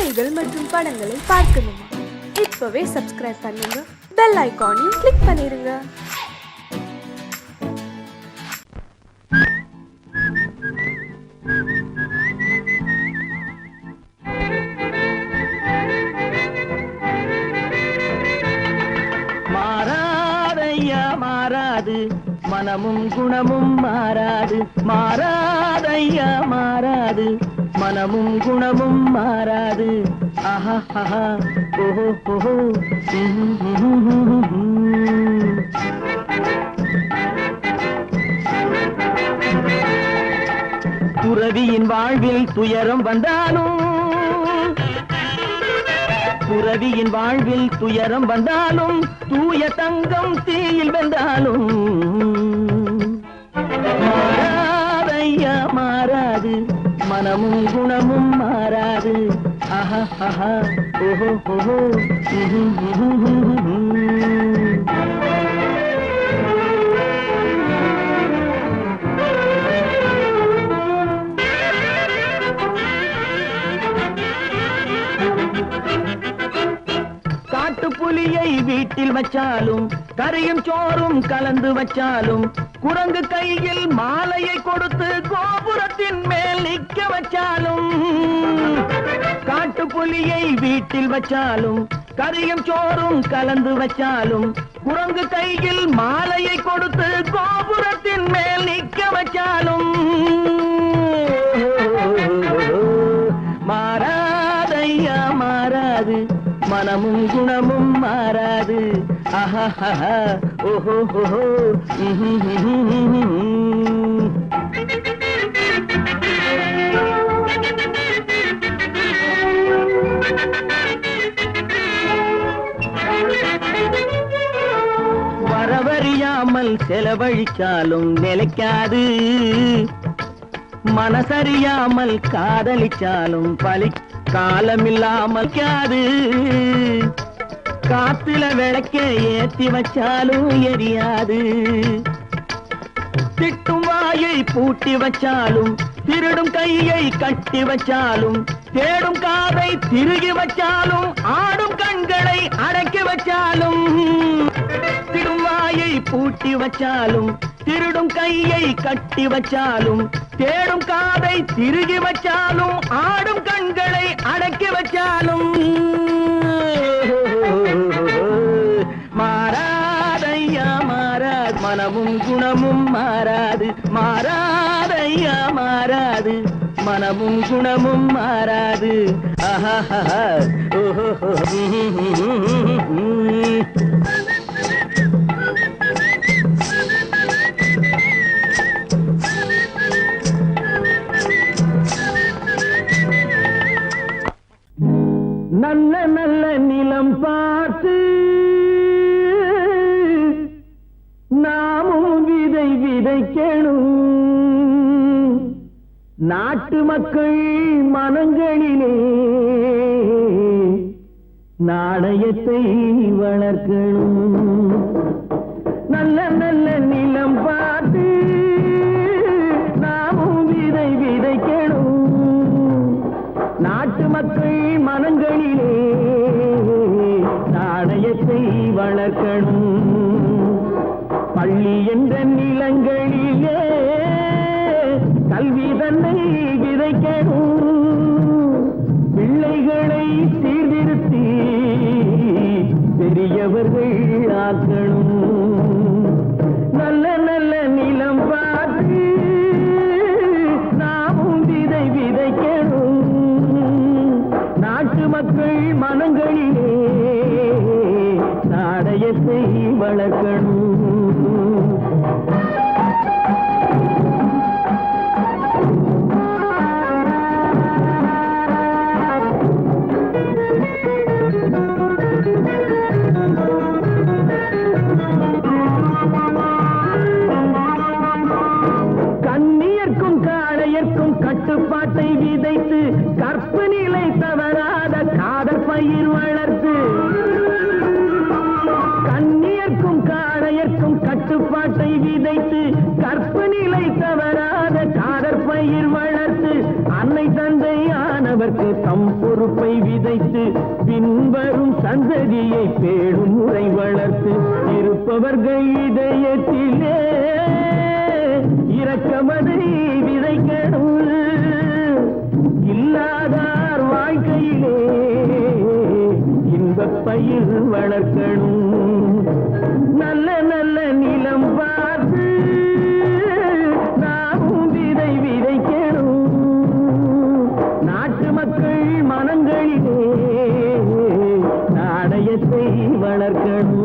கதைகள் மற்றும் படங்களை பார்க்கணுமா? இப்பவே சப்ஸ்கிரைப் பண்ணுங்க, பெல் ஐகானையும் கிளிக் பண்ணிருங்க. மாறாது மனமும் குணமும் மாறாது, மாறாதையா மாறாது மனமும் குணமும் மாறாது. ஆஹா ஆஹா ஓஹோ ஓஹோ. துறவியின் வாழ்வில் துயரம் வந்தாலும், துறவியின் வாழ்வில் துயரம் வந்தாலும், தூய தங்கம் தீயில் வென்றாலும் மாறாதையா மாறாது மனமும் குணமும் மாறாது. ஆஹா ஆஹா ஓஹோ ஓஹோ. புலியை வீட்டில் வச்சாலும், கரையும் சோறும் கலந்து வச்சாலும், குரங்கு கையில் மாலையை கொடுத்து கோபுரத்தின் மேல் நிற்க வச்சாலும், காட்டு புலியை வீட்டில் வச்சாலும், கரையும் சோறும் கலந்து வச்சாலும், குரங்கு கையில் மாலையை கொடுத்து கோபுரத்தின் மேல் நிற்க வச்சாலும் மாறாதையா மாறாது மனமும் குணமும் மாறாது. ஆஹா ஓஹோ ஓஹோ. வரவறியாமல் செலவழிச்சாலும் நிலைக்காது, மனசறியாமல் காதலிச்சாலும் பலி காலமில்லாமல் காது. காத்துல விளக்க ஏத்தி வச்சாலும் எரியாது, திட்டும் வாயை பூட்டி வச்சாலும், திருடும் கையை கட்டி வச்சாலும், தேடும் காதை திருகி வச்சாலும், ஆடும் கண்களை அடக்கி வச்சாலும், திடும் வாயை பூட்டி வச்சாலும், திருடும் கையை கட்டி வச்சாலும், தேடும் காதை திருகி வச்சாலும், ஆடும் கண்களை அடக்கி வச்சாலும் மாறாதையா மாறாது மனமும் குணமும் மாறாது. மாறாதையா மாறாது மனமும் குணமும் மாறாது. ஆஹா ஓஹோ. நல்ல நல்ல நிலம் பார்த்து நாமும் விதை விதைக்கணும், நாட்டு மக்கள் மனங்களிலே நாணயத்தை வளர்க்கணும். நல்ல நல்ல நிலம் பார்த்து நாமும் விதை விதைக்கணும், நாட்டு மக்கள் மனங்களிலே நாணயத்தை வளர்க்கணும். பள்ளி என்ற நிலங்களிலே கல்வி தன்னை விதைக்கணும், பிள்ளைகளை சீர்திருத்தி பெரியவர்கள் ஆக்கணும். நல்ல நல்ல நிலம் பார்த்து நாமும் விதை விதைக்கணும், நாட்டு மக்கள் மனங்களிலே நாணயத்தை வளர்க்கணும். கண்ணியர்க்கும் காளையர்க்கும் கட்டுப்பாட்டை விதைத்து, கற்பு நிலை தவறாத காதல் பயிர் வளர்த்து, கண்ணியர்க்கும் காளையர்க்கும் அவரவர்க்கு தம் பொறுப்பை விதைத்து பின்வரும் சந்ததியை பேணும் முறை வளர்த்து இருப்பவர்கள் இதயத்திலே இரக்கமதை விதைக்கணும். இல்லாதார் வாழ்க்கையிலே இன்பப் பயிர் வளர்க்கணும். நல்ல நல்ல நிலம் பார்த்து நாமும் விதை விதைக்கணும். நாட்டு மக்கள் மனங்களிலே நாணயத்தை வளர்க்கணும்.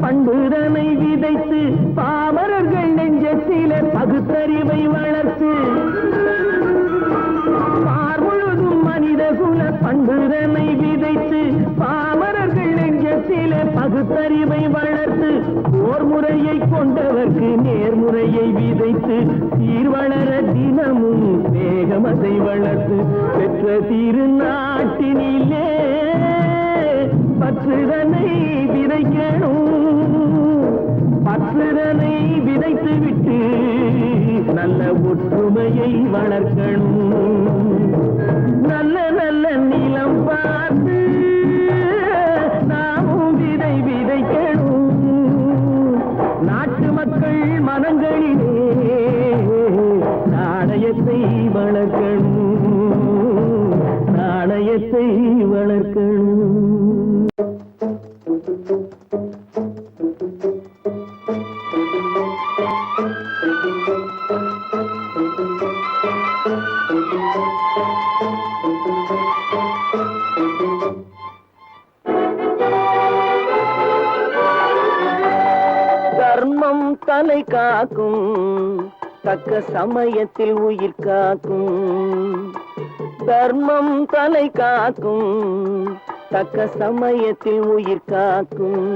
பண்புதனை விதைத்து பாமரர்கள் நெஞ்சத்திலே பகுத்தறிவை வளர்த்து பார்முழுதும் மனித குல பண்புதனை விதைத்து பாமரர்கள் நெஞ்சத்திலே பகுத்தறிவை வளர்த்து ஓர் முறையை கொண்டவர்க்கு நேர்முறையை விதைத்து சீர்வளர தினமும் வேகமதை வளர்த்து பெற்ற திருநாட்டினிலே பற்றுதனை விதைக்கணும். பற்றுதனை விதைத்து விட்டு நல்ல ஒற்றுமையை வளர்க்கணும். நல்ல நல்ல நிலம் பார்த்து நாமும் விதை விதைக்கணும். நாட்டு மக்கள் மனங்களிலே நாணயத்தை வளர்க்கணும். நாணயத்தை வளர்க்கணும். தர்மம் தலை காக்கும் தக்க சமயத்தில் உயிர் காக்கும். தர்மம் தலை காக்கும் தக்க சமயத்தில் உயிர் காக்கும்.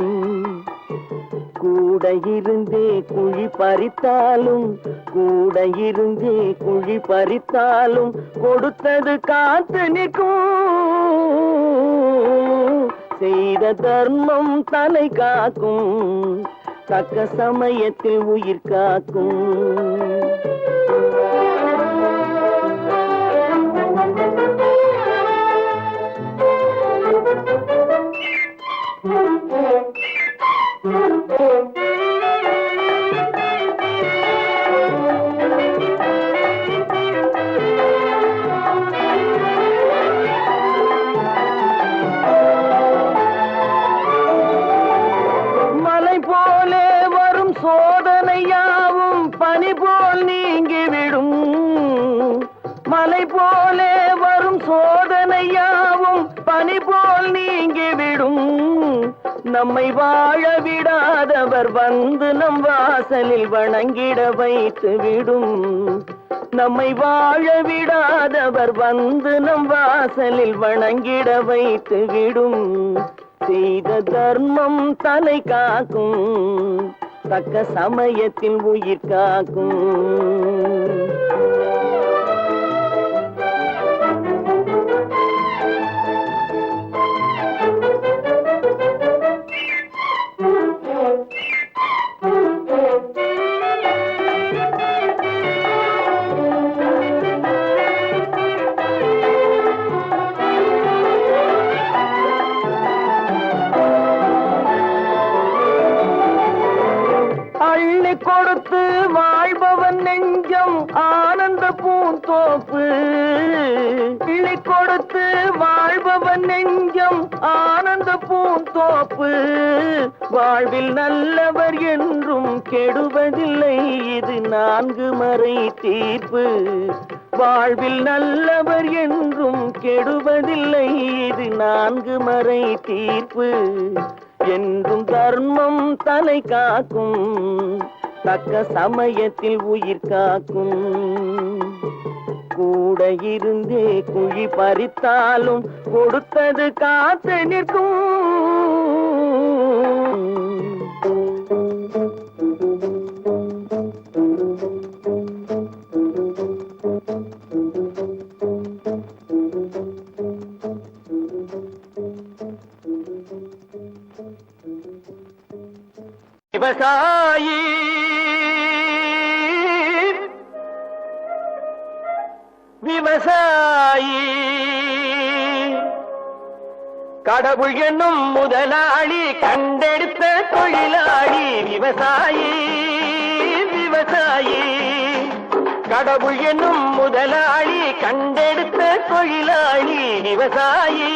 கூட இருந்தே குழி பறித்தாலும் கூட இருந்தே குழி பறித்தாலும் கொடுத்தது காத்து நிற்கும். செய்த தர்மம் தலை காக்கும் தக்க சமயத்தில் உயிர் காக்கும். மலை போலே வரும் சோதனையாவும் பனி போல் நீங்கிவிடும். மலை போலே வரும் சோதனையாவும் பனி போல் நீங்கிவிடும். நம்மை வாழ விடாதவர் வந்து நம் வாசலில் வணங்கிட வைத்து விடும். நம்மை வாழ விடாதவர் வந்து நம் வாசலில் வணங்கிட வைத்து விடும். செய்த தர்மம் தலை காக்கும் தக்க சமயத்தில் உயிர் காக்கும். கொடுத்து வாழ்பவன் நெஞ்சம் ஆனந்த பூந்தோப்பு. பிள்ளை கொடுத்து வாழ்பவன் நெஞ்சம் ஆனந்த பூந்தோப்பு. வாழ்வில் நல்லவர் என்றும் கெடுவதில்லை இது 4 மறை தீர்ப்பு. வாழ்வில் நல்லவர் என்றும் கெடுவதில்லை இது 4 மறை தீர்ப்பு. என்றும் தர்மம் தலை காக்கும் தக்க சமயத்தில் உயிர் காக்கும். கூட இருந்தே குழி பறித்தாலும் கொடுத்தது காத்து நிற்கும். விவசாயி விவசாயி கடவுள் என்னும் முதலாளி கண்டெடுத்த தொழிலாளி விவசாயி விவசாயி கடவுள் என்னும் முதலாளி கண்டெடுத்த தொழிலாளி விவசாயி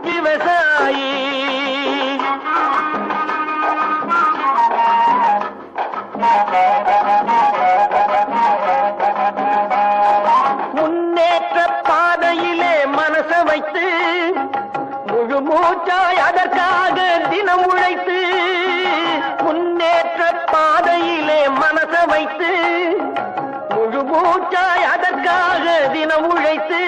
விவசாயி முன்னேற்ற பாதையிலே மனச வைத்து முழு மூச்சாய் அதற்காக தினம் உழைத்து முன்னேற்ற பாதையிலே மனச வைத்து முழு மூச்சாய் அதற்காக தினம் உழைத்து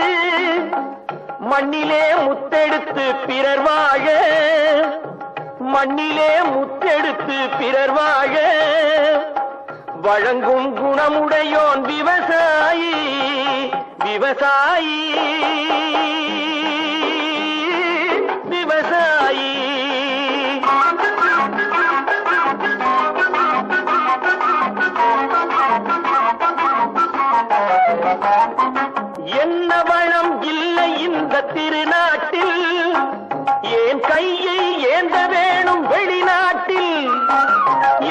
மண்ணிலே முத்தெடுத்து பிறர் வாழ மண்ணிலே முத்தெடுத்து பிறர் வாழ வழங்கும் குணமுடையோன் விவசாயி விவசாயி விவசாயி என்ன வளம் இல்லை இந்த திருநாட்டில் ஏன் கையை ஏந்த வேணும் வெளிநாட்டில்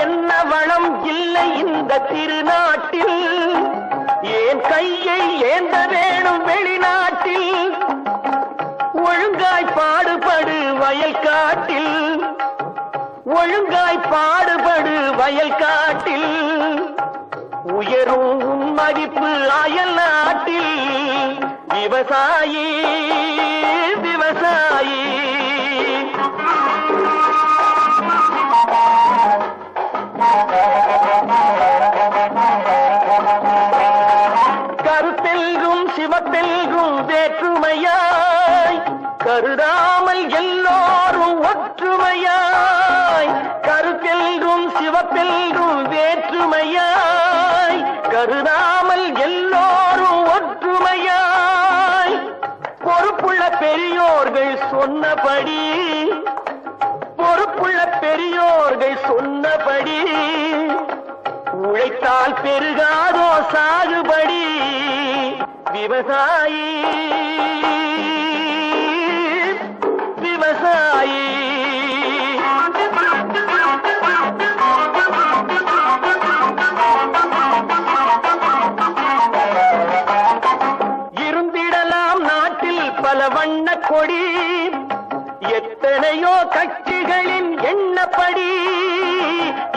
என்ன வளம் இல்லை இந்த திருநாட்டில் ஏன் கையை ஏந்த வேணும் வெளிநாட்டில் ஒழுங்காய் பாடுபடு வயல் காட்டில் ஒழுங்காய் பாடுபடு வயல் காட்டில் உயரும் உன் மதிப்பு அயல் நாட்டில் விவசாயி விவசாயி கருத்தெல்கும் சிவத்தெல்கும் வேற்றுமையாய் கருதாமல் எல்லோரும் ஒற்றுமையாய் கருத்தெல்கும் சிவத்தெல்கும் வேற்றுமையாய் கருதாமல் எல்லோரும் ஒற்றுமையாய் பொறுப்புள்ள பெரியோர்கள் சொன்னபடி பொறுப்புள்ள பெரியோர்கள் சொன்னபடி உழைத்தால் பெருகாதோ சாகுபடி விவசாயி விவசாயி இருந்திடலாம் நாட்டில் பல வண்ண கொடி எத்தனையோ கட்சிகளின் எண்ணப்படி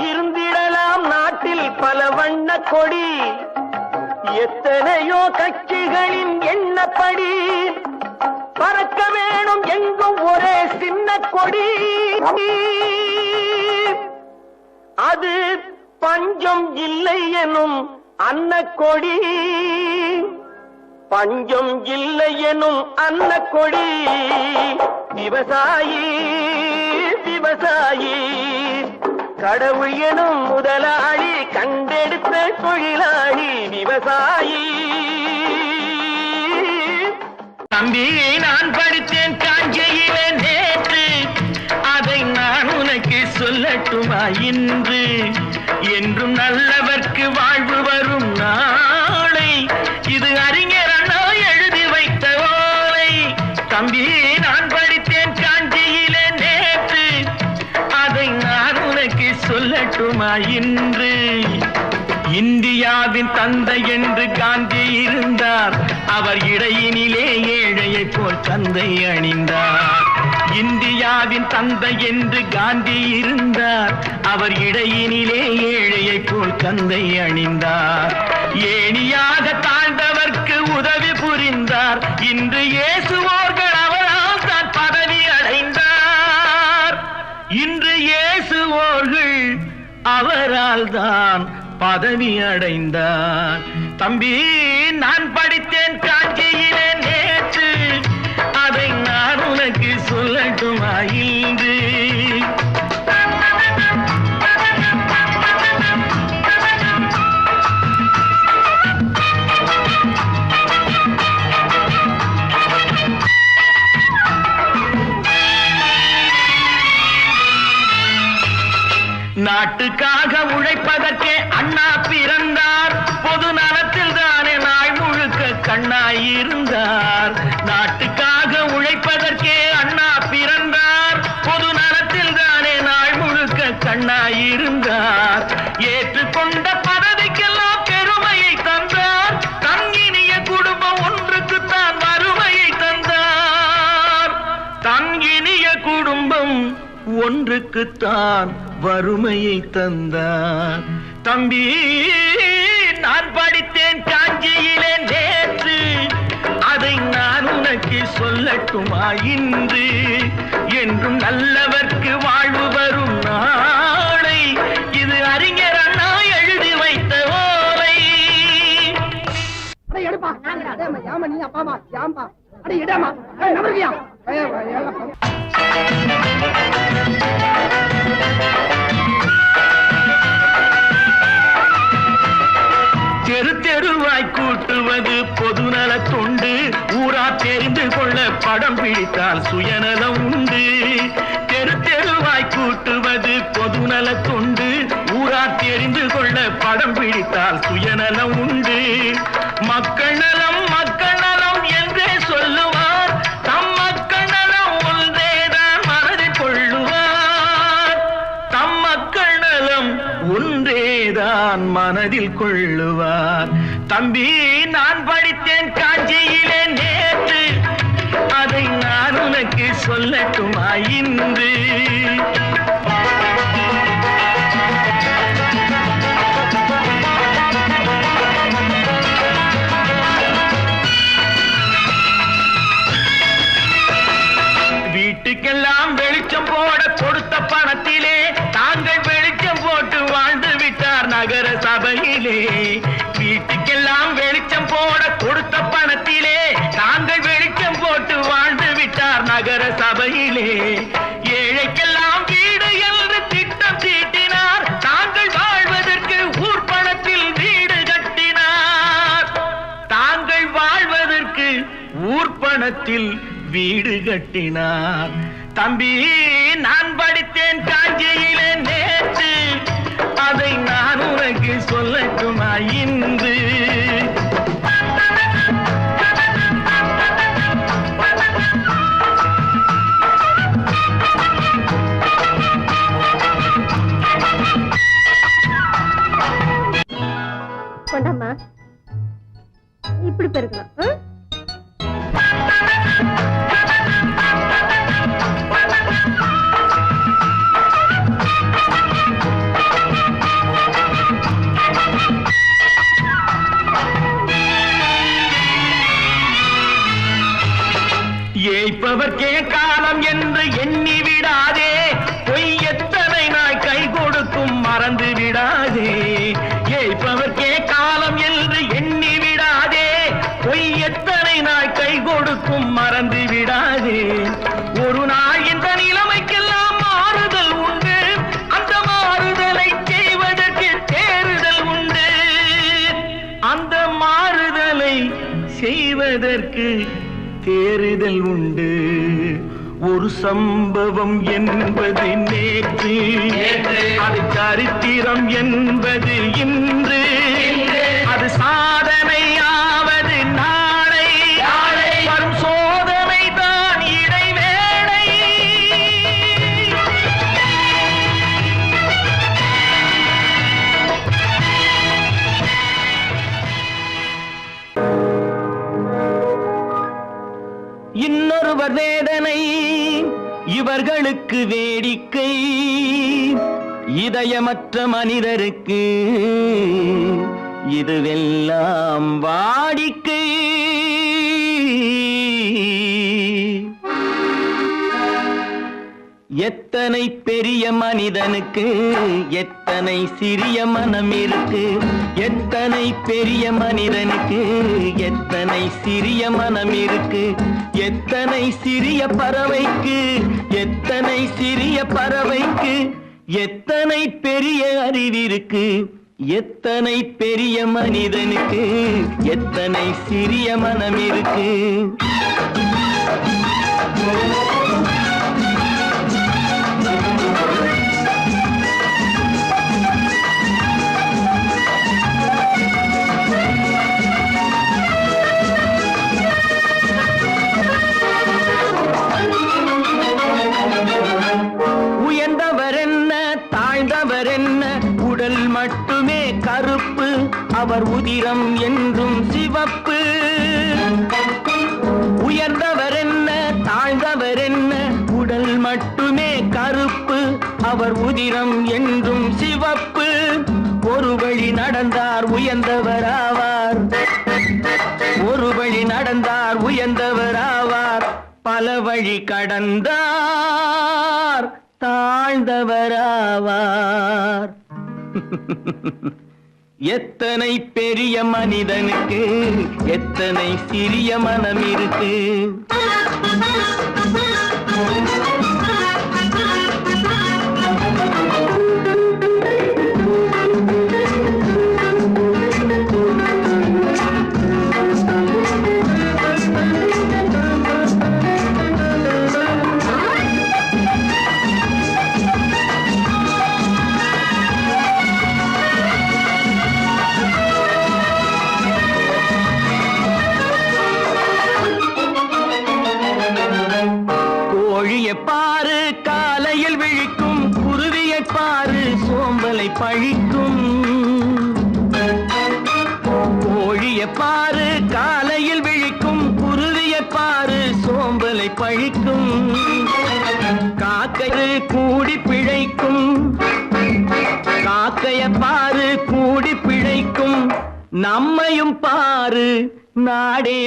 இருந்திடலாம் நாட்டில் பல வண்ண கொடி எத்தனையோ கட்சிகளின் எண்ணப்படி பறக்க வேணும் எங்கும் ஒரே சின்ன கொடி அது பஞ்சம் இல்லை எனும் அன்னக்கொடி பஞ்சம் இல்லை எனும் அன்னக்கொடி விவசாயி விவசாயி கடவுள் எனும் முதலாளி கண்டெடுத்த தொழிலாளி விவசாயி தம்பி நான் படித்தேன் காஞ்சியிலே நேற்று அதை நான் உனக்கு சொல்லட்டுமா இன்று என்றும் நல்லவர்க்கு வாழ்வு வரும் நாளை இது அறிஞர் அண்ணா எழுதி வைத்த ஓலை தம்பி நான் படித்தேன் காஞ்சியிலே நேற்று அதை நான் உனக்கு சொல்லட்டுமா இன்று இந்தியாவின் தந்தை என்று காந்தி இருந்தார் அவர் இடையினிலே ஏழையை போல் தந்தை அணிந்தார் இந்தியாவின் தந்தை என்று காந்தி இருந்தார் அவர் இடையினிலே ஏழையை போல் தந்தை அணிந்தார் ஏணியாக தாழ்ந்தவர்க்கு உதவி புரிந்தார் இன்று இயேசுவோர்கள் அவரால் தான் பதவி அடைந்தார் இன்று இயேசுவோர்கள் அவரால் தான் பதவி அடைந்தார் தம்பி நான் படித்தேன் காஞ்சியிலே நேற்று அதை நான் உனக்கு சொல்லட்டுமா இன்று நாட்டுக்காக உழைப்பதற்கே அண்ணா பிறந்தார். பொது நலத்தில் தானே நாள் முழுக்க கண்ணாயிருந்தார். நாட்டுக்காக உழைப்பதற்கே அண்ணா பிறந்தார். பொது நலத்தில் தானே நாள் முழுக்க கண்ணாயிருந்தார். ஏற்றுக்கொண்ட பதவிக்கெல்லாம் பெருமையை தந்தார். தங்கினிய குடும்பம் ஒன்றுக்குத்தான் வறுமையை தந்தார். தங்கினிய குடும்பம் ஒன்றுக்குத்தான் வறுமையை தந்தார். தம்பி, நான் படித்தேன் காஞ்சியிலே நேற்று, அதை நான் உனக்கு சொல்லட்டுமா இன்று? என்றும் நல்லவர்க்கு வாழ்வு வரும் நாளை, இது அறிஞர் அண்ணா எழுதி வைத்த ஓலை. தெரு தெருவாய் கூட்டுவது பொதுநல தொண்டு. ஊரா தெரிந்து கொள்ள படம் பிடித்தால் சுயநலம் உண்டு. தெரு தெருவாய் கூட்டுவது பொதுநல தொண்டு. ஊரா தெரிந்து கொள்ள படம் பிடித்தால் சுயநலம் உண்டு. மக்கள் நலம் மக்கள் நலம் என்றே சொல்லுவார். தம் மக்கள் நலம் ஒன்றேதான் மனதில் கொள்ளுவார். தம் மக்கள் நலம் ஒன்றேதான் மனதில் கொள்ளுவார். தம்பி, நான் படித்தேன் காஞ்சியிலே நேற்று, அதை நான் உனக்கு சொல்லட்டுமா இன்று? வீட்டுக்கெல்லாம் வெளிச்சம் போட கொடுத்த பணத்திலே தாங்கள் வெளிச்சம் போட்டு வாழ்ந்து விட்டார் நகர சபையிலே. வீட்டுக்கெல்லாம் வெளிச்சம் போட கொடுத்த பணத்திலே தாங்கள் வெளிச்சம் போட்டு வாழ்ந்து விட்டார் நகர சபையிலே. ஏழைக்கெல்லாம் வீடு என்று திட்டம் தீட்டினார். தாங்கள் வாழ்வதற்கு ஊர் பணத்தில் வீடு கட்டினார். தாங்கள் வாழ்வதற்கு ஊர் பணத்தில் வீடு கட்டினார். தம்பி, நான் படித்தேன் காஞ்சியிலே நேற்று, அதை நான் உனக்கு சொல்லட்டுமா இன்று? கொண்டாமா, இப்படி பெருக்கலாம். ஏய்ப்பவர்க்கே காலம் என்று எண்ணி விடாதே. பொய் எத்தனை நாய் கை கொடுக்கும் மறந்து விடாதே. ஏய்ப்பவர்க்கே காலம் என்று எண்ணி விடாதே. பொய் எத்தனை நாய் கை கொடுக்கும் மறந்து விடாதே. ஒரு நாள் இந்த நிலைமைக்கெல்லாம் மாறுதல் உண்டு. அந்த மாறுதலை செய்வதற்கு தேறுதல் உண்டு. அந்த மாறுதலை செய்வதற்கு தேறுதல் உண்டு. ஒரு சம்பவம் என்பது நேற்று, அது சரித்திரம் என்பது இன்று. அது சாதனையாவது நாளை, வரும் சோதனை தான் இடைவேளை. இன்னொருவர் வேதனை இவர்களுக்கு வேடிக்கை. இதயமற்ற மனிதருக்கு இதுவெல்லாம் வாடிக்கை. எத்தனை பெரிய மனிதனுக்கு எத்தனை சிறிய மனம் இருக்கு. எத்தனை பெரிய மனிதனுக்கு எத்தனை சிறிய மனம் இருக்கு. எத்தனை சிறிய பறவைக்கு எத்தனை சிறிய பறவைக்கு எத்தனை பெரிய அறிவிருக்கு. எத்தனை பெரிய மனிதனுக்கு எத்தனை சிறிய மனம் இருக்கு. கருப்பு, அவர் உதிரம் என்றும் சிவப்பு. உயர்ந்தவர் என்ன தாழ்ந்தவர் என்ன, உடல் மட்டுமே கருப்பு, அவர் உதிரம் என்றும் சிவப்பு. ஒரு வழி நடந்தார் உயர்ந்தவர் ஆவார், ஒரு வழி நடந்தார் உயர்ந்தவர் ஆவார். பல வழி கடந்தார் தாழ்ந்தவர் ஆவார். எத்தனை பெரிய மனிதனுக்கு எத்தனை சிறிய மனம் இருக்கு. பாரு காலையில் விழிக்கும், குருவியை பாரு சோம்பலை பழிக்கும். கோழியை பாரு காலையில் விழிக்கும், குருவியை பாரு சோம்பலை பழிக்கும். காக்கை கூடி பிழைக்கும், காக்கைய பாரு கூடி பிழைக்கும். நம்மையும் பாரு நாடே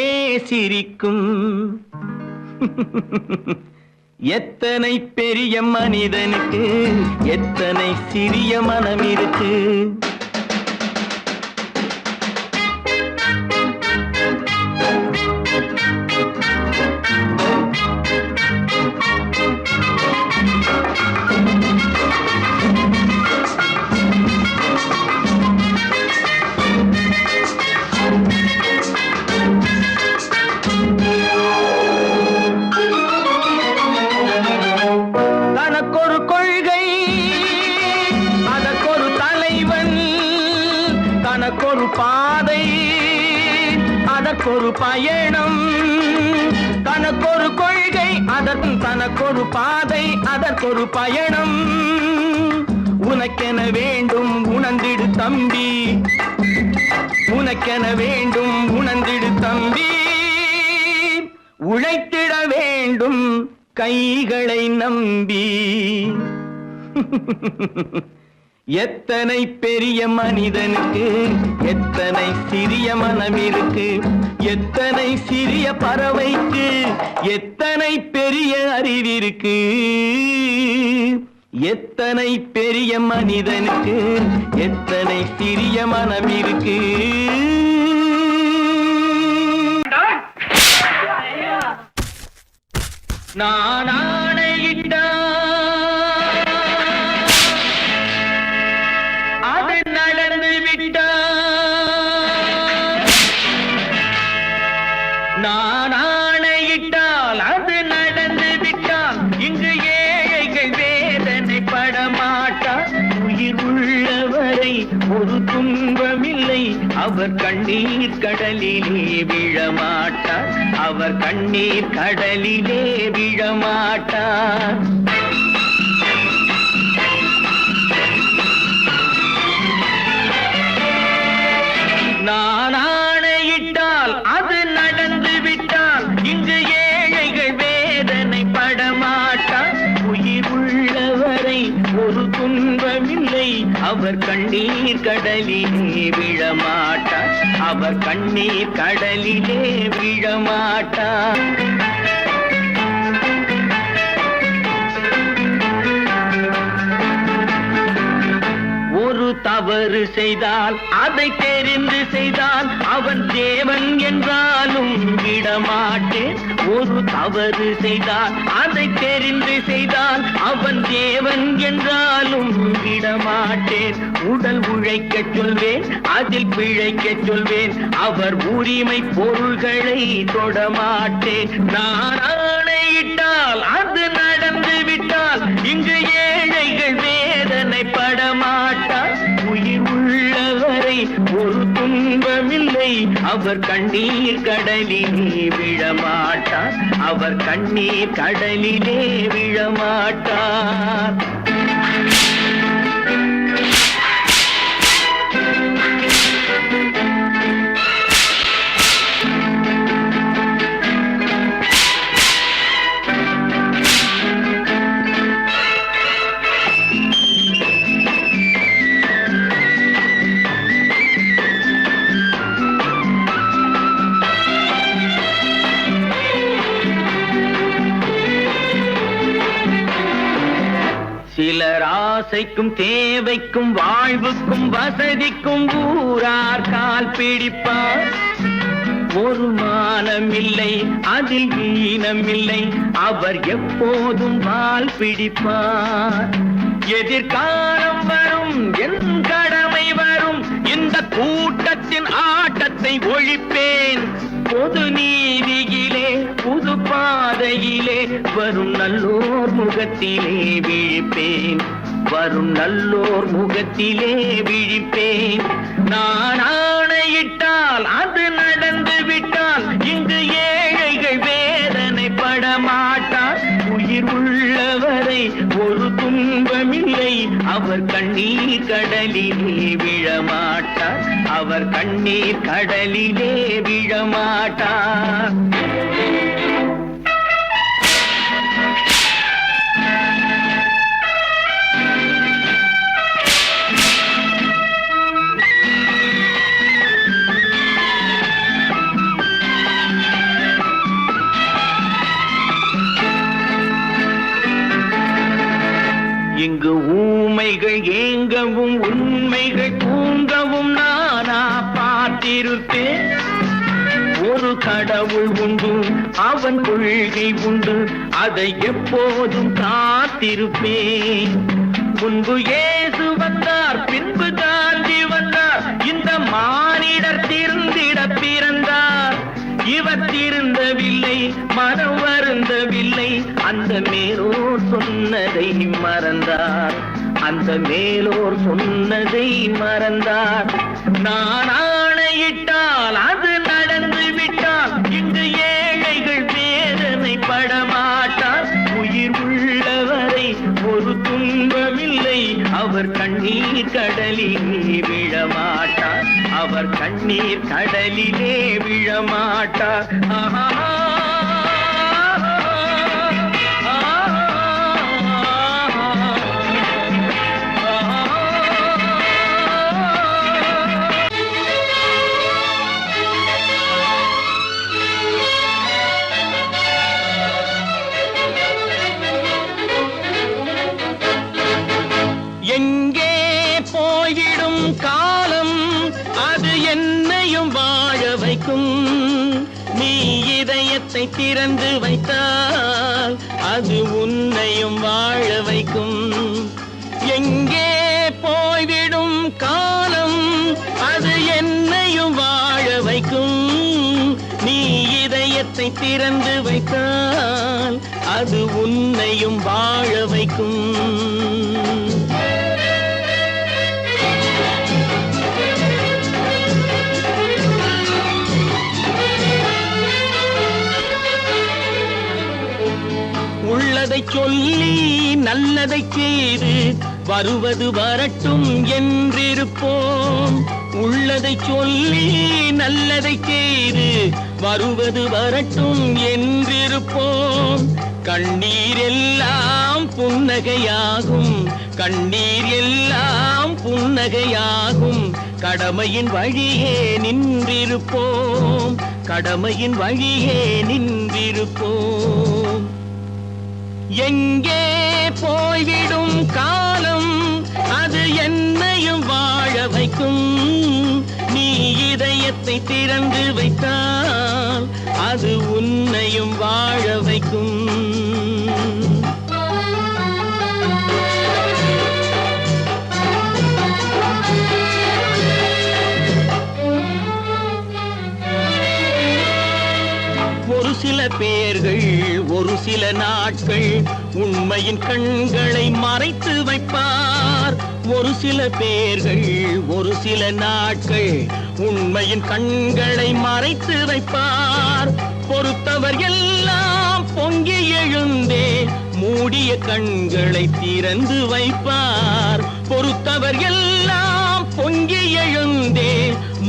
சிரிக்கும். எத்தனை பெரிய மனிதனுக்கு எத்தனை சிறிய மனம் இருக்கு. தனக்கொரு பாதை அதற்கொரு பயணம், தனக்கொரு கொள்கை அதற்கு தனக்கொரு பாதை அதற்கொரு பயணம். உனக்கென வேண்டும் உணர்ந்திடு தம்பி, உனக்கென வேண்டும் உணர்ந்திடு தம்பி. உழைத்திட வேண்டும் கைகளை நம்பி. எத்தனை பெரிய மனிதனுக்கு எத்தனை சிறிய மனம் இருக்கு. எத்தனை சிறிய பறவைக்கு எத்தனை பெரிய அறிவிருக்கு. எத்தனை பெரிய மனிதனுக்கு எத்தனை சிறிய மனம் இருக்கு. நான் ஆணையிட்டா நான் ஆணையிட்டால் அது நடந்து விட்டால் இங்கு ஏழைகள் வேதனை படமாட்டார். உயிர் உள்ளவரை ஒரு துன்பமில்லை, அவர் கண்ணீர் கடலிலே விழமாட்டார், அவர் கண்ணீர் கடலிலே விழமாட்டார். நான் ஆணையிட்டால் அது நடந்து விட்டால் இங்கு ஏழைகள் வேதனை படமாட்டார். உயிர் உள்ளவரை ஒரு துன்பமில்லை, அவர் கண்ணீர் கடலிலே விழமாட்டார், அவர் கண்ணீர் கடலிலே விழமாட்டார். தவறு செய்தால் அதை தெரிந்து செய்தால் அவன் தேவன் என்றாலும் விடமாட்டேன். ஒரு தவறு செய்தால் அதை தெரிந்து செய்தால் அவன் தேவன் என்றாலும் விடமாட்டேன். உடல் உழைக்க சொல்வேன் அதில் பிழைக்க சொல்வேன், அவர் உரிமை பொருள்களை தொடமாட்டேன். நான் ஆணையிட்டால் அது நடந்து விட்டால் இங்கு ஏழைகள் வேதனை படமாட்டார். உயிர் உள்ளவரை ஒரு துன்பமில்லை, அவர் கண்ணீர் கடலிலே விழமாட்டார், அவர் கண்ணீர் கடலிலே விழமாட்டார். ஆசைக்கும் தேவைக்கும் வாழ்வுக்கும் வசதிக்கும் ஊரார் கால் பிடிப்பார். ஒரு மானமில்லை அதில் ஈனமில்லை, அவர் எப்போதும் வால் பிடிப்பார். எதிர்காலம் வரும் என் கடமை வரும், இந்த கூட்டத்தின் ஆட்டத்தை ஒழிப்பேன். பொது நீதியிலே புது பாதையிலே வரும் நல்லோர் முகத்திலே விழிப்பேன். வரும் நல்லோர் முகத்திலே விழிப்பேன். நான் ஆணையிட்டால் அது நடந்து விட்டால் இங்கு ஏழைகள் வேதனைப்பட மாட்டார். உயிர் உள்ளவரை ஒரு துன்பமில்லை, அவர் கண்ணீர் கடலிலே விழமாட்டார். அவர் கண்ணீர் கடலிலே விழமாட்டார். இங்கு ஊமைகள் ஏங்கவும் உண்மைகள் தூங்கவும் நானா பார்த்திருப்பேன். ஒரு கடவுள் உண்டு, அவன் கொள்கை உண்டு, அதை எப்போதும் காத்திருப்பேன். முன்பு இயேசு வந்தார், பின்பு காந்தி வந்தார், இந்த மானிடர் திருந்திட பிறந்தார். இவர் திருந்தவில்லை, மனம் வருந்தவில்லை, அந்த மேலோர் சொன்னதை மறந்தார். அந்த மேலோர் சொன்னதை மறந்தார். நான் ஆணையிட்டால் அது நடந்து விட்டால் இங்கு ஏழைகள் வேதனை படமாட்டார். உயிர் உள்ளவரை ஒரு துன்பமில்லை, அவர் கண்ணீர் கடலிலே விழமாட்டார். அவர் கண்ணீர் கடலிலே விழமாட்டார். ஆஹா. எங்கே போய்விடும் காலம், அது என்னையும் வாழ வைக்கும். நீ இதயத்தை திறந்து வைத்தால் அது உன்னையும் வாழ வைக்கும். எங்கே போய்விடும் காலம், அது என்னையும் வாழ வைக்கும். நீ இதயத்தை திறந்து வைத்தால் அது உன்னையும் வாழ வைக்கும். உள்ளதை சொல்லி நல்லதை செய்து வருவது வரட்டும் என்றிருப்போம். உள்ளதை சொல்லி நல்லதை செய்து வருவது வரட்டும் என்றிருப்போம். கண்ணீர் எல்லாம் புன்னகையாகும், கண்ணீர் எல்லாம் புன்னகையாகும். கடமையின் வழியே நின்றிருப்போம், கடமையின் வழியே நின்றிருப்போம். எங்கே போய்விடும் காலம், அது என்னையும் வாழ வைக்கும். நீ இதயத்தை திறந்து வைத்தால் அது உன்னையும் வாழ வைக்கும். ஒரு சில பேர்கள் ஒரு சில நாட்கள் உண்மையின் கண்களை மறைத்து வைப்பார். ஒரு சில பேர்கள் ஒரு சில நாட்கள் உண்மையின் கண்களை மறைத்து வைப்பார். பொறுத்தவர் எல்லாம் பொங்கி எழுந்தே மூடிய கண்களை திறந்து வைப்பார். பொறுத்தவர் எல்லாம் பொங்கி எழுந்தே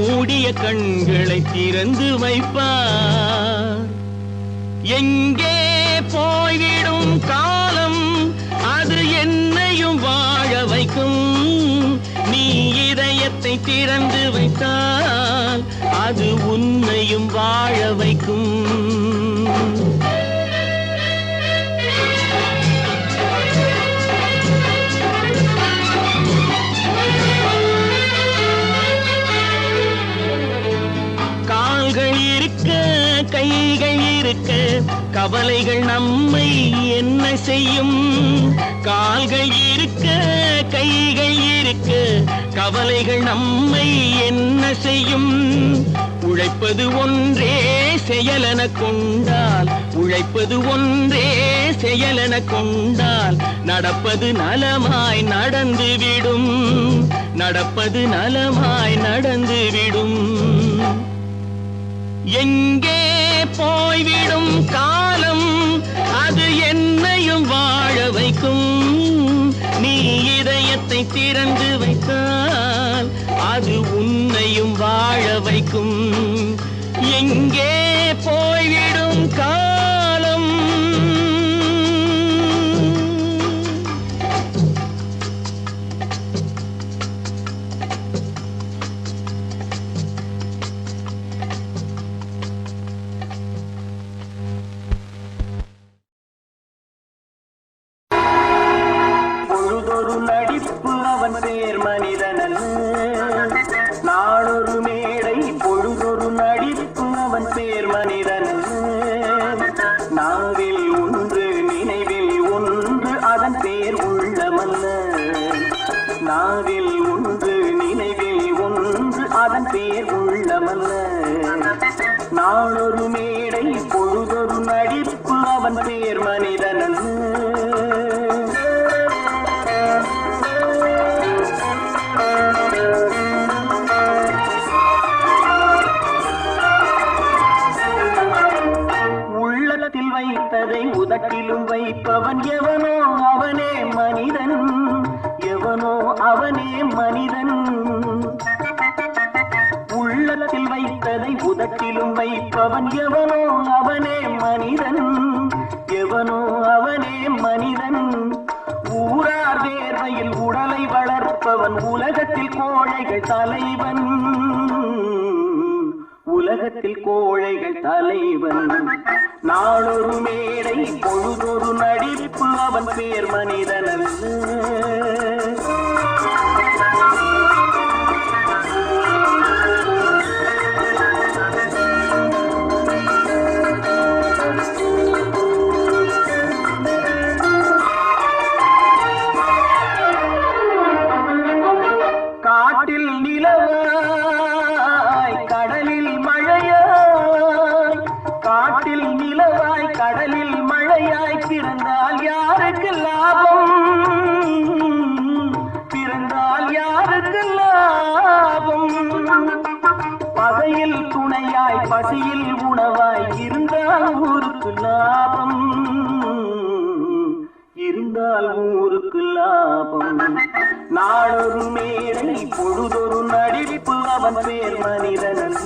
மூடிய கண்களை திறந்து வைப்பார். எங்கே போய்விடும் காலம், அது என்னையும் வாழ வைக்கும். நீ இதயத்தை திறந்து வைத்தால் அது உன்னையும் வாழ வைக்கும். இருக்க கைகள் இருக்க கவலைகள் நம்மை என்ன செய்யும்? கால்கள் இருக்க கைகள் இருக்க கவலைகள் நம்மை என்ன செய்யும்? உழைப்பது ஒன்றே செயலென கொண்டால், உழைப்பது ஒன்றே செயலென கொண்டால் நடப்பது நலமாய் நடந்துவிடும், நடப்பது நலமாய் நடந்துவிடும். எங்கே போய்விடும் காலம் அது என்னையும் வாழ வைக்கும். நீ இதயத்தை திறந்து வைத்தால் அது உன்னையும் வாழ வைக்கும். எங்கே போய்விடும் காலம்? பொழுதொரு நடிப்பு அவன் பேர் மனிதனல்ல, நாளொரு மேடை பொழுதொரு நடிப்பு அவன் பேர் மனிதனல்ல. நாவில் ஒன்று நினைவில் ஒன்று அதன் பேர் உள்ளமல்ல, நாவில் ஒன்று நினைவில் ஒன்று அதன் பேர் உள்ளமல்ல. நாளொரு மேடை பொழுதொரு நடிப்பு அவன் பேர் மனிதனல்ல. உள்ளத்தில் வைத்ததை உதட்டிலும் வைப்பவன் எவனோ அவனே மனிதன், எவனோ அவனே மனிதன். உள்ளத்தில் வைத்ததை உதட்டிலும் வைப்பவன் எவனோ அவனே மனிதன், எவனோ அவனே மனிதன். ஊரார் வேர்வையில் உடலை வளர்ப்பவன் உலகத்தில் கோழைகள் தலைவன், உலகத்தில் கோழைகள் தலைவன். நாளொரு மேடை பொழுதொரு நடிப்பு அவன் பேர் மனிதனல்ல. காட்டில் நிலவாய் கடலில் மழையாய், காட்டில் நிலவாய் கடலில் மழையாய் பிறந்தால் யாருக்கு லாபம்? பிறந்தால் யாருக்கு லாபம்? பகையில் துணையாய் பசியில் உணவாய் இருந்தால் ஊருக்கு லாபம், இருந்தால் ஊருக்கு லாபம். நாளொரு மேடை பொழுதொரு நடிப்பு அவன் பேர் மனிதனல்ல.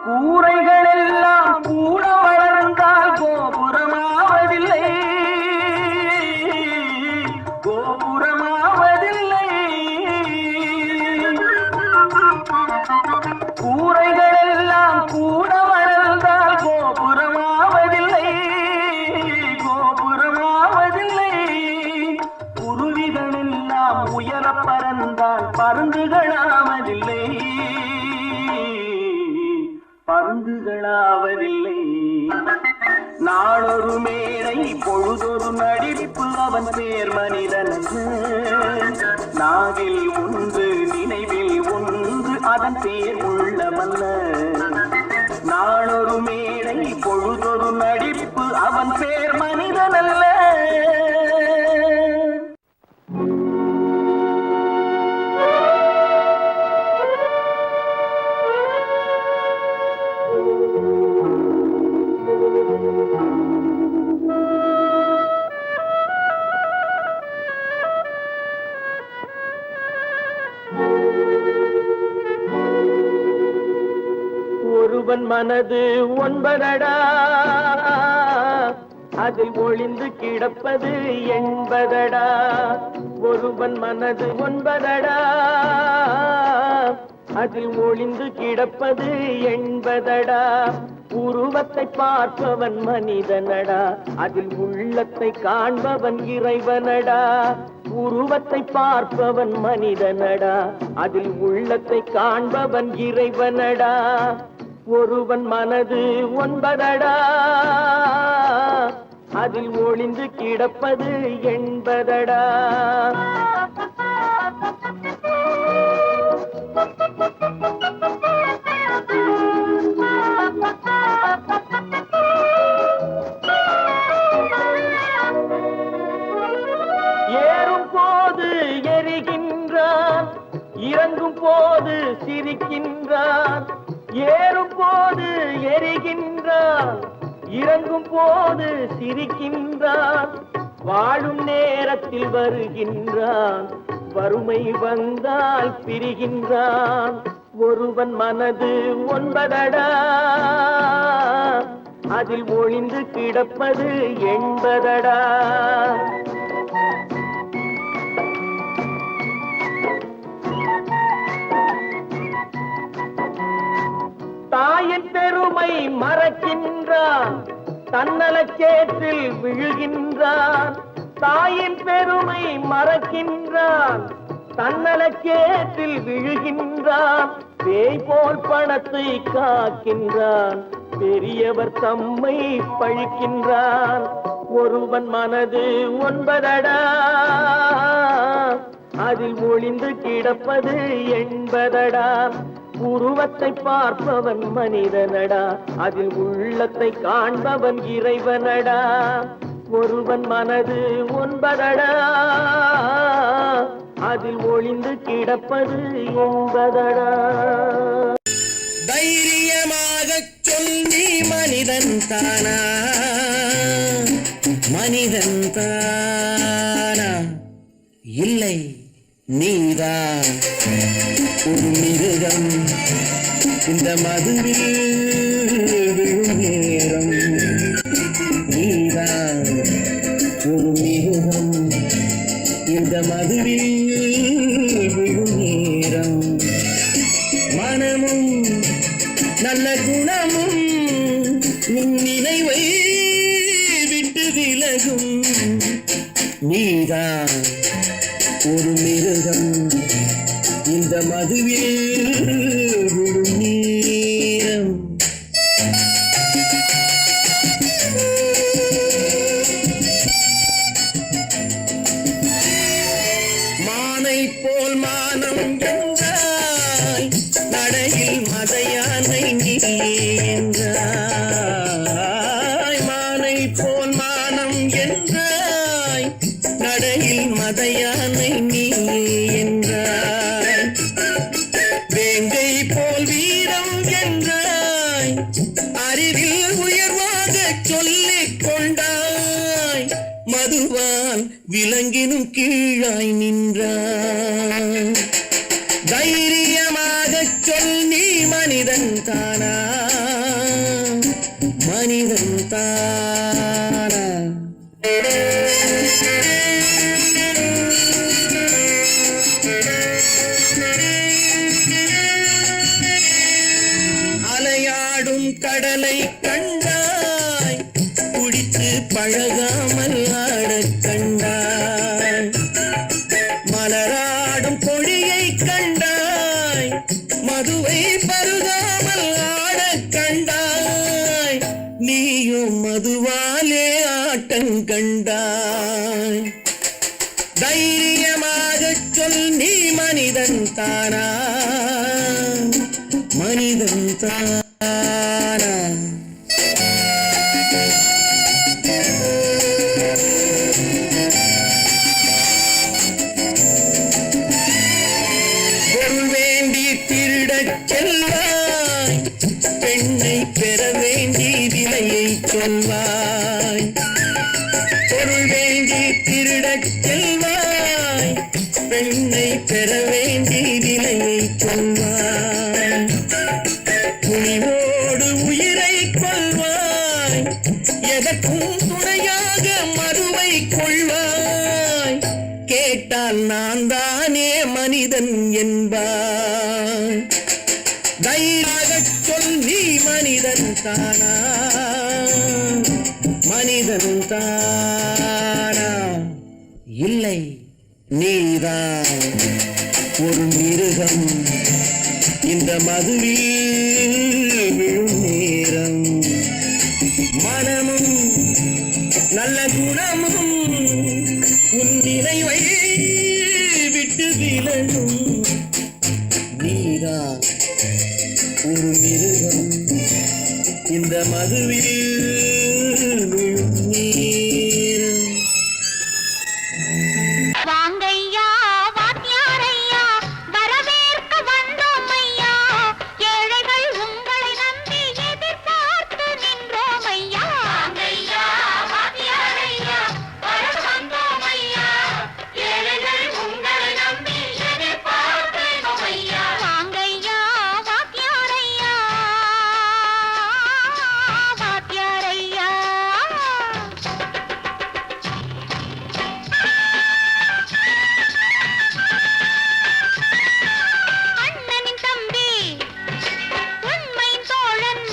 கூரைகள் எல்லாம் கூட வளர்ந்தால் கோபுரமாவதில்லை, கோபுரமாவதில்லை. கூரைகள் எல்லாம் கூட வளர்ந்தால் கோபுரமாவதில்லை, கோபுரமாவதில்லை. குருவிகள் எல்லாம் உயர பறந்தால் பருந்துகளாவதில்லை, பருந்துகளாவதில்லை. நாளொரு மேடை பொழுதொரு நடிப்பு அவன் பேர் மனிதனல்ல. நாவில் ஒன்று நினைவில் ஒன்று அதன் பேர் உள்ளமல்ல. நாளொரு மேடை பொழுதொரு நடிப்பு அவன் பேர் மனிதனல்ல. ஒருவன் மனது ஒன்பதடா, அதில் ஒளிந்து கிடப்பது என்பதடா. ஒருவன் மனது ஒன்பதடா, அதில் ஒளிந்து கிடப்பது எண்பதடா. உருவத்தை பார்ப்பவன் மனிதனடா, அதில் உள்ளத்தை காண்பவன் இறைவனடா. உருவத்தை பார்ப்பவன் மனிதனடா, அதில் உள்ளத்தை காண்பவன் இறைவனடா. ஒருவன் மனது ஒன்பதடா, அதில் ஒளிந்து கிடப்பது எண்பதடா. ஏறும் போது எரிகின்றான், இறங்கும் போது சிரிக்கின்றான். ஏறும் போது எரிகின்றான், இறங்கும் போது சிரிக்கின்றான். வாழும் நேரத்தில் வருகின்றான், வறுமை வந்தால் பிரிகின்றான். ஒருவன் மனது ஒன்பதடா, அதில் ஒளிந்து கிடப்பது எண்பதடா. தாயின் பெருமை மறக்கின்றான், தன்னலச்சேற்றில் விழுகின்றான். தாயின் பெருமை மறக்கின்றான், தன்னலச்சேற்றில் விழுகின்றான். பேய் போல் பணத்தை காக்கின்றான், பெரியவர் தம்மை பழிக்கின்றான். ஒருவன் மனது ஒன்பதடா, அதில் ஒளிந்து கிடப்பது எண்பதடா. உருவத்தை பார்ப்பவன் மனிதனடா, அதில் உள்ளத்தை காண்பவன் இறைவனடா. ஒருவன் மனது ஒன்பதடா, அதில் ஒளிந்து கிடப்பது எண்பதடா. தைரியமாகச் சொல், நீ மனிதன் தானா? மனிதன் தானா? இல்லை, நீதான் ஒரு மிருகம். இந்த மதுவில் விழும் நேரம் நீதான் ஒரு மிருகம். இந்த மதுவில் விழும் நேரம் மனமும் நல்ல குணமும் உன் நினைவை விட்டு விலகும். நீதான் ஒரு மிருகம், இந்த மதுவில் விழும் நேரம். மானை போல் மானம் என்றாய், நடையில் மதையானை நீ என்றாய். மானை போல் மானம் என்றாய், நடையில் மதையானை நீ என்றாய். வேங்கை போல் வீரம் என்றாய், அறிவில் உயர்வாக சொல்லிக் கொண்டாய். மதுவால் விலங்கினும் கீழாய் நின்றாய். தைரியமாகச் சொல், நீ மனிதன் தானா? மனிதன் தானா? அலையாடும் கடலை கண்டாய், குடித்து பழகாமல் ஆடக் கண்டாய். மலராடும் கொடியை கண்டாய், மதுவை பருகாமல் ஆடக் கண்டாய். நீயும் மதுவாலே ஆட்டம் கண்டாய். தைரியமாகச் சொல், நீ மனிதன் தானா? மனிதன் தானா? பொருள் வேண்டி திருடச் செல்வாய், பெண்ணை பெற வேண்டி விலையை சொல்வாய். பொருள் வேண்டி திருடச் செல்வாய், பெண்ணை பெற வேண்டி விலையை சொல்வாய். துணிவோடு உயிரை கொள்வாய், எதற்கும் துணையாக மறுவை கொள்வாய். கேட்டால் மனிதன் என்பார். தைரியமாகச் சொல், நீ மனிதன் தானா? மனிதன் தானா? இல்லை, நீதான் ஒரு மிருகம். இந்த மதுவில் விழும் நேரம் மனமும் நல்ல குணமும் உன் நினைவை விட்டு விலகும். நீதான் ஒரு மிருகம். இந்த மதுவில் விழும் நேரம். வாங்கையா வாத்தியாரையா, வரவேற்க வந்தோம் ஐயா. ஏழைகள் உங்களை நம்பி எதிர்பார்த்து நின்றோம் ஐயா. வாங்கையா வாத்தியாரையா, வர வந்தோம் ஐயா. ஏழைகள் உங்களை நம்பி எதிர்பார்த்து நின்றோம் ஐயா. வாங்கையா வாத்தியாரையா, வாத்தியாரையா. அண்ணனின் தம்பி உண்மையின் தோழன்,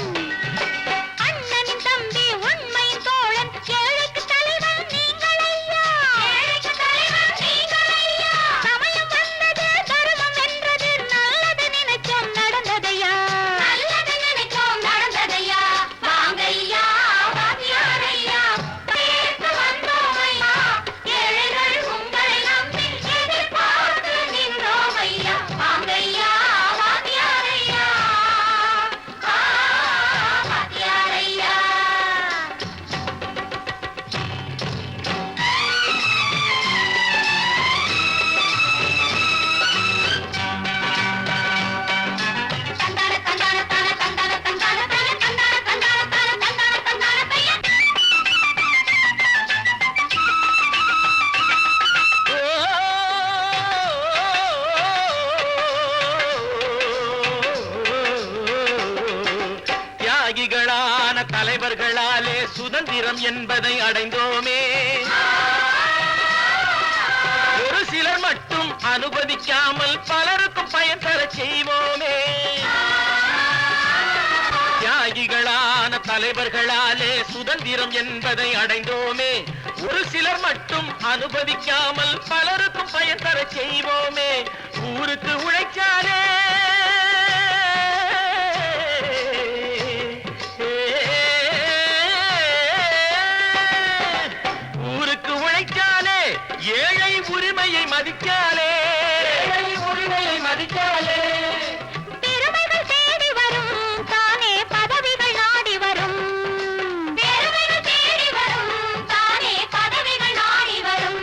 அண்ணனின் தம்பி உண்மையின் தோழன். ஏழைக்கு தலைவன் நீங்கள் ஐயா, ஏழைக்கு தலைவன் நீங்கள் ஐயா. சமயம் வந்தது, தர்மம் வென்றது, நல்லது நினைச்சோம் நடந்ததையா, நல்லது நினைச்சோம் நடந்ததையா. வாங்கையா வாத்தியாரையா, கேட்டு வந்தோம் ஐயா. ஏழைகள் உங்களை நம்பி எதிர்பார்த்து நின்றோம் ஐயா. வாங்கையா வாத்தியாரையா, வாத்தியாரையா. தந்தான தந்தான தான தந்தான தந்தான தான தந்தான தந்தான தான தந்தான தந்தான தையா. தியாகிகளான தலைவர்களாலே சுதந்திரம் என்பதை அடைந்தோமே. ஒரு சிலர் மட்டும் அனுமதிக்காமல் பலருக்கும் பயன் தர செய்வோமே. தியாகிகளான தலைவர்களாலே சுதந்திரம் என்பதை அடைந்தோமே. ஒரு சிலர் மட்டும் அனுமதிக்காமல் பலருக்கும் பயன் தர செய்வோமே. ஊருக்கு உழைச்சாலே ஊருக்கு உழைச்சாலே ஏழை உரிமையை மதிச்சாலே, ஏழை உரிமையை மதிச்சாலே. பெருமைகள் தேடி வரும், தானே பதவிகள் நாடி வரும். பெருமைகள் தேடி வரும், தானே பதவிகள் நாடி வரும்.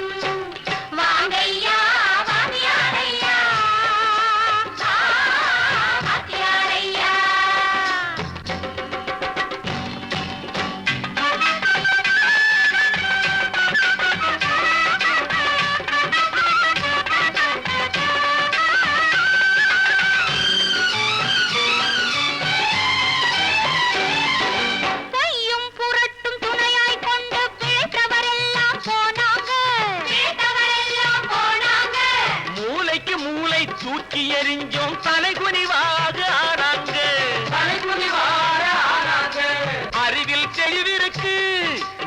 வாங்கையா வாத்தியாரையா, வாத்தியாரையா. பொய்யும் புரட்டும் துணையாய் கொண்டு பிழைத்தவரெல்லாம் போனாங்க, பிழைத்தவரெல்லாம் போனாங்க. மூளைக்கு மூளை தூக்கி எறிஞ்சோம், தலைகுனிவாக ஆனாங்க, தலைகுனிவாக ஆனாங்க. அறிவில் தெளிவிருக்கு,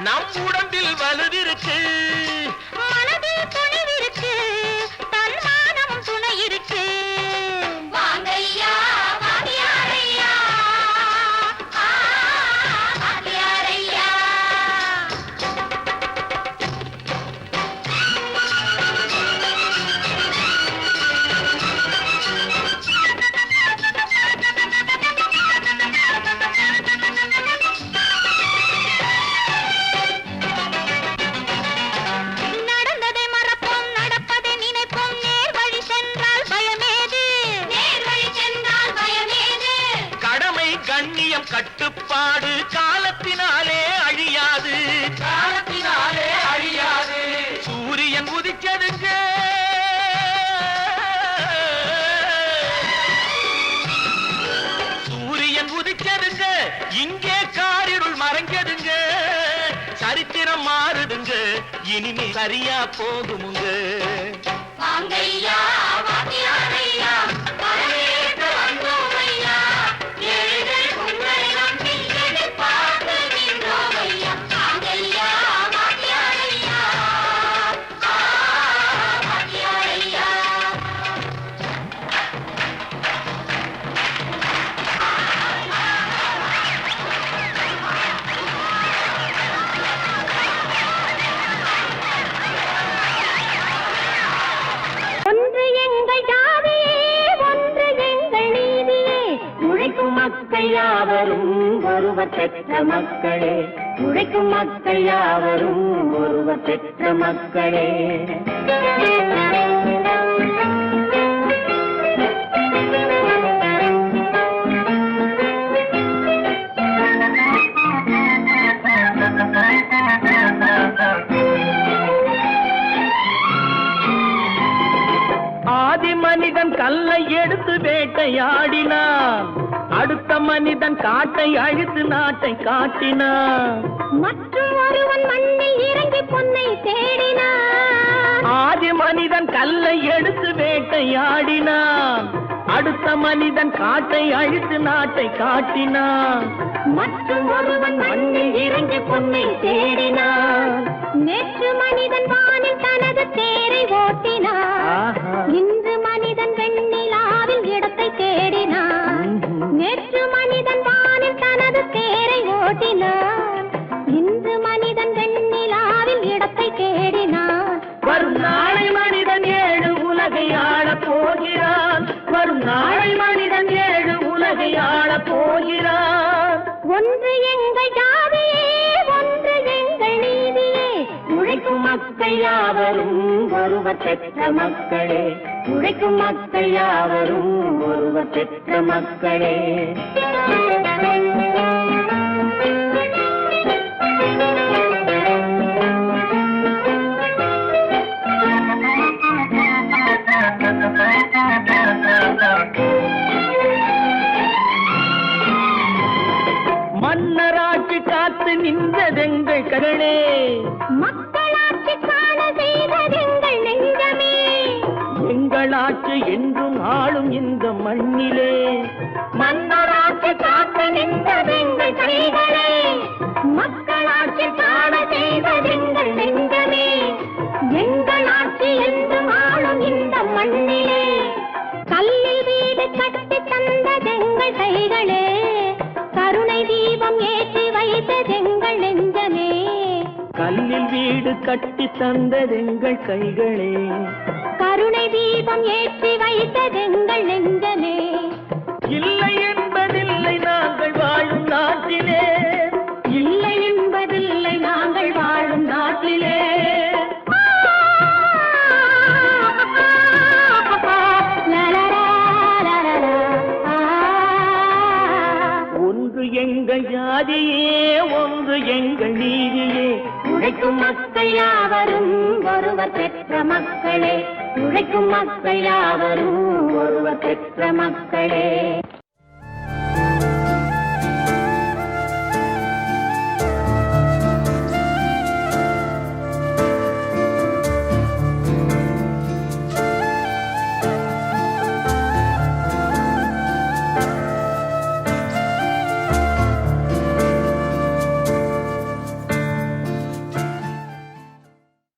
நம் உடம்பில் வலுவிருக்கு. மனதில் துணிவிருக்கு, தன்மானமும் துணை இருக்கு. வாங்கையா வாத்தியாரையா, வாத்தியாரையா. நடந்ததை மறப்போம், நடப்பதை நினைப்போம். நேர் வழி சென்றால் பயமேது, நேர் வழி சென்றால் பயமேது. கடமை கண்ணியம் கட்டுப்பாடு காலத்தினாலே அழியாது, காலத்தினாலே அழியாது. சூரியன் உதிச்சதுங்க, சூரியன் உதிச்சதுங்க, இங்கே காரிருள் மறைஞ்சதுங்க. சரித்திரம் மாறுதுங்க, இனிமே சரியா போகுமுங்க. வாங்கையா வாத்தியாரையா வரவேற்க வந்தோமையா ஏழைகள் உங்களை நம்பி எதிர்பார்த்து நின்றோமையா வாங்கையா வாத்தியாரையா வாத்தியாரையா ஒன்று எங்கள் ஜாதியே ஒன்று எங்கள் நீதியே உழைக்கும் மக்கள் யாவரும் ஒருவர் பெற்ற மக்களே உழைக்கும் மக்கள் யாவரும் ஒருவர் பெற்ற மக்களே ஆதி மனிதன் கல்லை எடுத்து வேட்டையாடினான், அடுத்த மனிதன் காட்டை அழித்து நாட்டை காட்டினான். மற்றும் ஒருவன் மண்ணில் இறங்கி பொன்னை தேடினான். ஆதி மனிதன் கல்லை எடுத்து வேட்டையாடினான், அடுத்த மனிதன் காட்டை அழித்து நாட்டை காட்டினான். மற்றும் ஒருவன் மண்ணில் இறங்கி பொன்னை தேடினான். நேற்று மனிதன் வானில் தனது தேரை ஓட்டினான். இன்று மனிதன் வெண்ணிலாவில் இடத்தை தேடினான். நேற்று மனிதன் வானில் தனது தேரை ஓட்டினான். இன்று மனிதன் வெண்ணிலாவில் இடத்தை தேடினான். வரும் நாளை மனிதன் 7 உலகை ஆளப் போகிறான். வரும் நாளை மனிதன் 7 உலகை ஆளப் போகிறான். ஒன்று எங்கள் ஜாதியே ஒன்று எங்கள் நீதியே உழைக்கும் மக்கள் யாவரும் ஒருவர் பெற்ற மக்களே உழைக்கும் மக்கள் யாவரும் ஒருவர் பெற்ற மக்களே மன்னராட்சி காத்து நின்றதெங்கள் கரணே, மக்களாட்சி காண செய்ததெங்கள் நெஞ்சமே. எங்களாட்சி என்றும் ஆளும் இந்த மண்ணிலே. மன்னராட்சி காத்து நின்றதெங்கள் கைகளே, மக்களாட்சி காண செய்ததெங்கள் நெஞ்சமே. எங்களாட்சி என்றும் ஆளும் இந்த மண்ணிலே. கல்லில் வீடு கட்டி தந்ததெங்கள் கைகளே, கருணை தீபம் ஏற்றி வைத்ததெங்கள் நெஞ்சமே. கல்லில் வீடு கட்டி தந்ததெங்கள் கைகளே, கருணை தீபம் ஏற்றி வைத்ததெங்கள் நெஞ்சமே. இல்லை என்பதில்லை நாங்கள் வாழும் நாட்டிலே. இல்லை என்பதில்லை நாங்கள் வாழும் நாட்டிலே. ஒன்று எங்கள் ஜாதியே ஒன்று எங்கள் நீதியே உழைக்கும் மக்கள் யாவரும் ஒருவர் பெற்ற மக்களே உழைக்கும் மக்கள் யாவரும் ஒருவர் பெற்ற மக்களே.